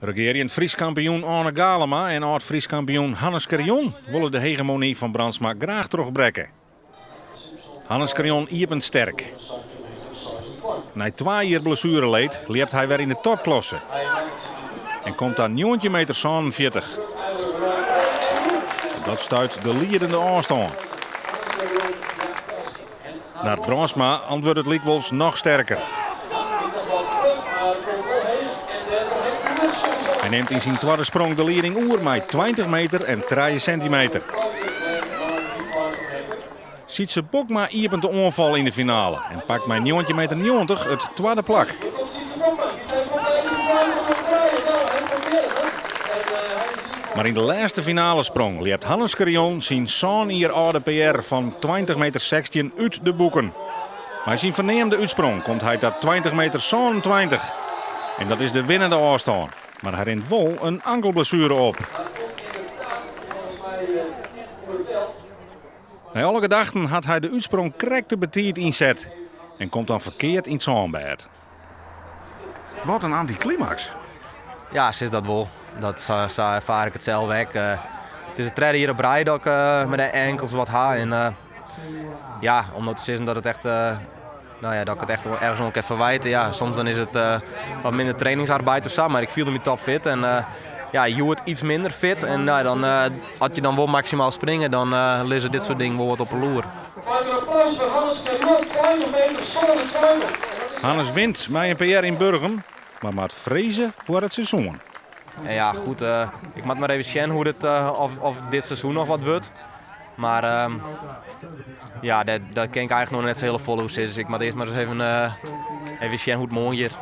Regerend Fries kampioen Arne Galema en oud-Fries kampioen Hannes Carrion willen de hegemonie van Brandsma graag terugbrengen. Hannes Carrion iepend sterk. Na 2 jaar blessureleed leeft hij weer in de topklasse. En komt daar 19 meter 47. Dat stuit de liedende afstand. Naar Brandsma antwoordt het Liekwols nog sterker. Hij neemt in zijn tweede sprong de leiding oer met 20 meter en 3 centimeter. Ziet ze Bokma iepend de onval in de finale en pakt met 19 meter 90 het tweede plak. Maar in de laatste finale sprong leert Hannes Carrion zijn zo'n hier oude PR van 20 meter 16 uit de boeken. Maar zijn verneemde uitsprong komt hij tot 20 meter 27. En dat is de winnende afstand. Maar hij rent wel een ankelblessure op. Na alle gedachten had hij de uitsprong correct te betiert inzet. En komt dan verkeerd in het zandbed. Wat een anticlimax. Ja, ze is dat wel. Dat zo ervaar ik het zelf weg. Het is een treden hier op rij dat ik met de enkels wat ha. En ja, omdat te zeggen dat het echt, dat ik het echt ergens nog even verwijten. Ja, soms dan is het wat minder trainingsarbeid of zo, maar ik voelde me top fit. En ja, je wordt iets minder fit. En dan, als je dan wel maximaal springen, dan liggen dit soort dingen wel wat op de loer. Hannes wint met een PR in Burgum, maar moet vrezen voor het seizoen. En ja, goed, ik moet maar even zien hoe dit, of dit seizoen nog wat wordt. Maar ja, dat ken ik eigenlijk nog net zo heel vol hoe het is. Dus ik moet eerst maar eens even zien hoe het morgen is.